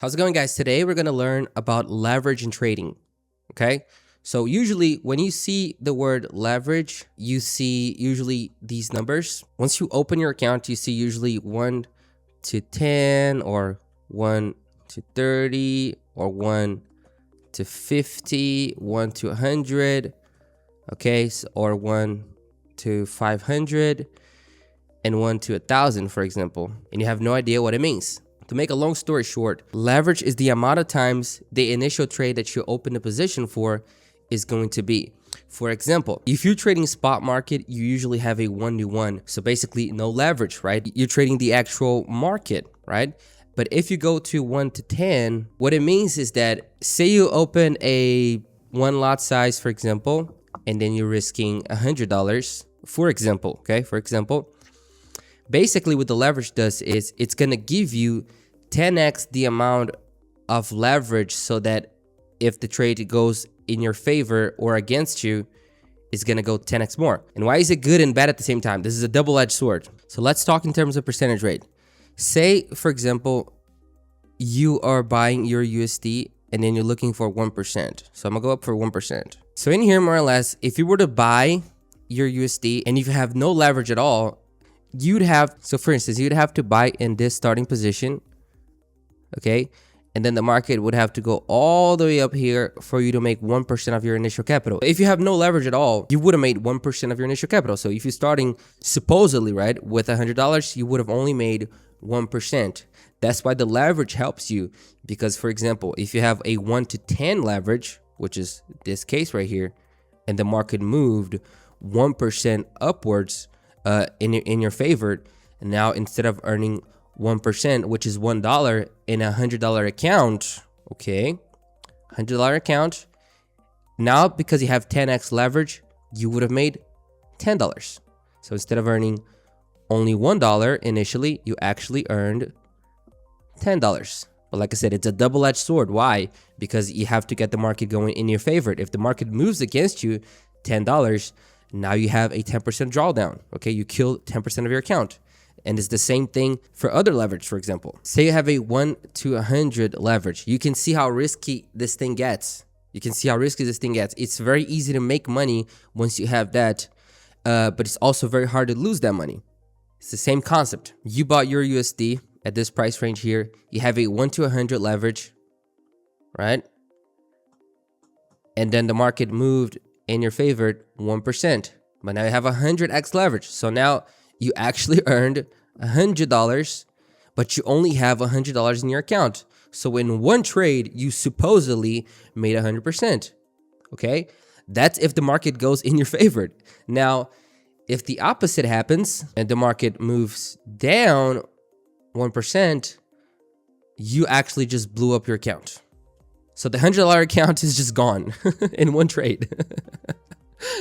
How's it going, guys? Today we're going to learn about leverage in trading. Okay. So usually when you see the word leverage, you see usually these numbers. Once you open your account, you see usually 1 to 10 or 1 to 30 or 1 to 50, 1 to 100. Okay. Or 1 to 500 and 1 to 1,000, for example. And you have no idea what it means. To make a long story short, leverage is the amount of times the initial trade that you open a position for is going to be. For example, if you're trading spot market, you usually have a 1-to-1. So basically no leverage, right? You're trading the actual market, right? But if you go to 1 to 10, what it means is that say you open a one lot size, for example, and then you're risking $100, for example, okay? For example, basically what the leverage does is it's going to give you 10x the amount of leverage so that if the trade goes in your favor or against you, it's going to go 10x more. And why is it good and bad at the same time? This is a double-edged sword. So let's talk in terms of percentage rate. Say, for example, you are buying your USD and then you're looking for 1%. So I'm going to go up for 1%. So in here, more or less, if you were to buy your USD and if you have no leverage at all, you'd have, so for instance, you'd have to buy in this starting position, okay? And then the market would have to go all the way up here for you to make 1% of your initial capital. If you have no leverage at all, you would have made 1% of your initial capital. So if you're starting supposedly, right, with $100, you would have only made 1%. That's why the leverage helps you. Because for example, if you have a 1 to 10 leverage, which is this case right here, and the market moved 1% upwards, in your favor, and now instead of earning 1%, which is $1 in a $100 account, okay, $100 account, now because you have 10x leverage, you would have made $10. So instead of earning only $1 initially, you actually earned $10. But like I said, it's a double-edged sword. Why? Because you have to get the market going in your favor. If the market moves against you, $10, now you have a 10% drawdown, okay? You kill 10% of your account. And it's the same thing for other leverage, for example. Say you have a 1 to 100 leverage. You can see how risky this thing gets. It's very easy to make money once you have that, but it's also very hard to lose that money. It's the same concept. You bought your USD at this price range here. You have a 1 to 100 leverage, right? And then the market moved in your favor 1%, but now you have 100x leverage. So now you actually earned $100, but you only have $100 in your account. So in one trade, you supposedly made 100%. Okay, that's if the market goes in your favor. Now, if the opposite happens and the market moves down 1%, you actually just blew up your account. So the $100 account is just gone in one trade.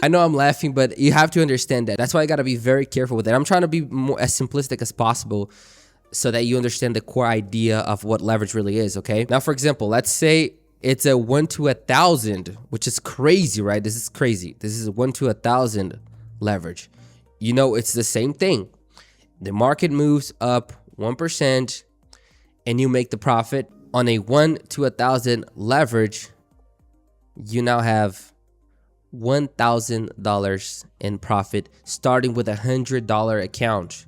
I know I'm laughing, but you have to understand that. That's why I got to be very careful with it. I'm trying to be as simplistic as possible so that you understand the core idea of what leverage really is, okay? Now, for example, let's say it's a 1 to 1,000, which is crazy, right? This is crazy. This is a 1 to 1,000 leverage. You know, it's the same thing. The market moves up 1% and you make the profit. On a 1 to 1,000 leverage, you now have $1,000 in profit starting with a $100 account.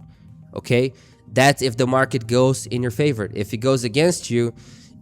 Okay, that's if the market goes in your favor. If it goes against you,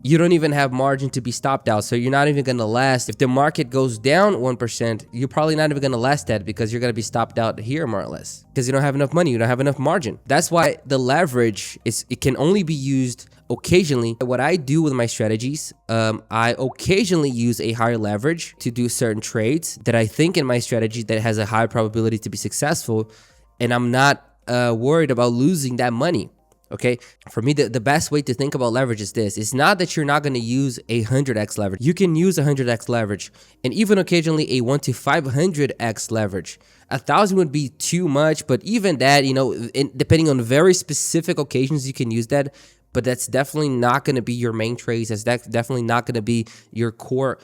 you don't even have margin to be stopped out, so you're not even going to last. If the market goes down 1%, you're probably not even going to last that because you're going to be stopped out here more or less because you don't have enough money, you don't have enough margin. That's why the leverage it can only be used occasionally. What I do with my strategies, I occasionally use a higher leverage to do certain trades that I think in my strategy that has a high probability to be successful, and I'm not worried about losing that money. Okay, for me, the best way to think about leverage is this. It's not that you're not going to use a 100x leverage. You can use a 100x leverage and even occasionally a 1 to 500x leverage. 1,000 would be too much, but even that, you know, depending on very specific occasions, you can use that. But that's definitely not going to be your main trades. That's definitely not going to be your core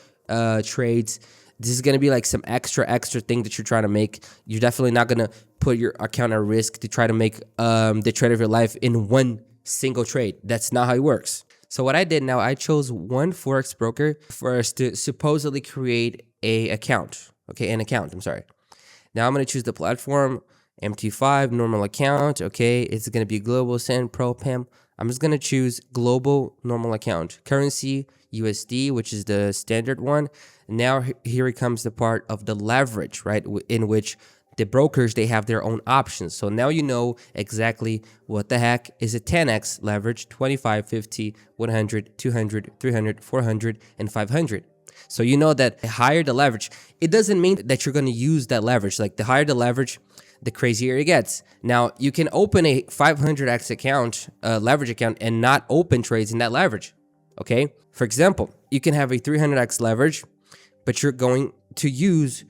trades. This is going to be like some extra thing that you're trying to make. You're definitely not going to put your account at risk to try to make the trade of your life in one single trade. That's not how it works. So what I did now, I chose one Forex broker for us to supposedly create an account. I'm sorry. Now I'm going to choose the platform, MT5, normal account. Okay, it's going to be Global Send Pro PAM. I'm just going to choose global normal account. Currency, USD, which is the standard one. Now here comes the part of the leverage, right? In which the brokers, they have their own options. So now you know exactly what the heck is a 10x leverage, 25, 50, 100, 200, 300, 400, and 500. So you know that the higher the leverage, it doesn't mean that you're going to use that leverage. Like the higher the leverage, the crazier it gets. Now you can open a 500x account, leverage account, and not open trades in that leverage. Okay. For example, you can have a 300x leverage, but you're going to use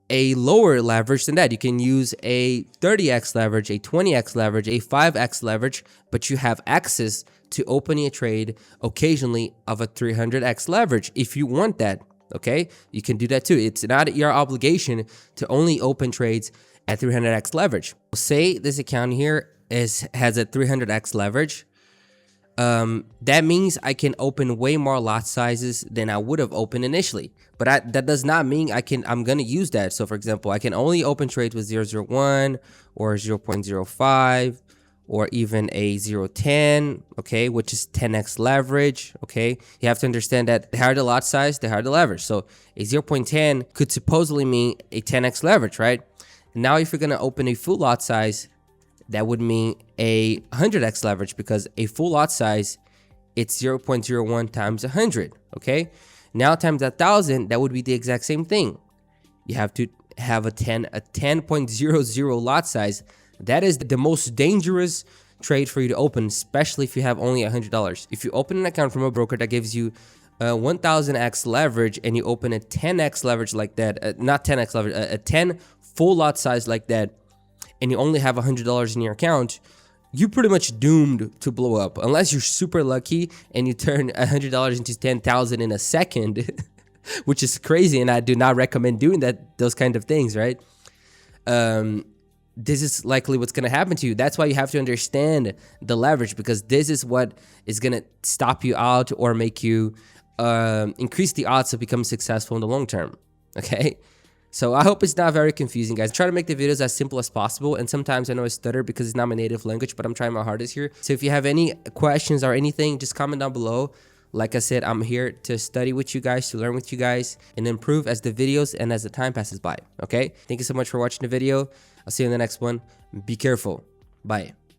a lower leverage than that. You can use a 30x leverage, a 20x leverage, a 5x leverage, but you have access to opening a trade occasionally of a 300x leverage if you want that. Okay, you can do that too. It's not your obligation to only open trades at 300x leverage. Say this account here has a 300x leverage. That means I can open way more lot sizes than I would have opened initially. But that does not mean I'm going to use that. So for example, I can only open trades with 0.01 or 0.05 or even a 0.10, okay, which is 10x leverage, okay? You have to understand that the higher the lot size, the higher the leverage. So a 0.10 could supposedly mean a 10x leverage, right? Now if you're going to open a full lot size, that would mean a 100x leverage, because a full lot size, it's 0.01 times 100, okay? Now times 1,000, that would be the exact same thing. You have to have a 10.00 lot size. That is the most dangerous trade for you to open, especially if you have only $100. If you open an account from a broker that gives you 1000x leverage and you open a 10x leverage like that, not 10x leverage, a 10 full lot size like that, and you only have $100 in your account, you're pretty much doomed to blow up. Unless you're super lucky and you turn $100 into 10,000 in a second, which is crazy, and I do not recommend doing those kind of things, right? This is likely what's going to happen to you. That's why you have to understand the leverage, because this is what is going to stop you out or make you increase the odds of becoming successful in the long term, okay? So I hope it's not very confusing, guys. I try to make the videos as simple as possible, and sometimes I know I stutter because it's not my native language, but I'm trying my hardest here. So if you have any questions or anything, just comment down below. Like I said, I'm here to study with you guys, to learn with you guys, and improve as the videos and as the time passes by, okay? Thank you so much for watching the video. I'll see you in the next one. Be careful. Bye.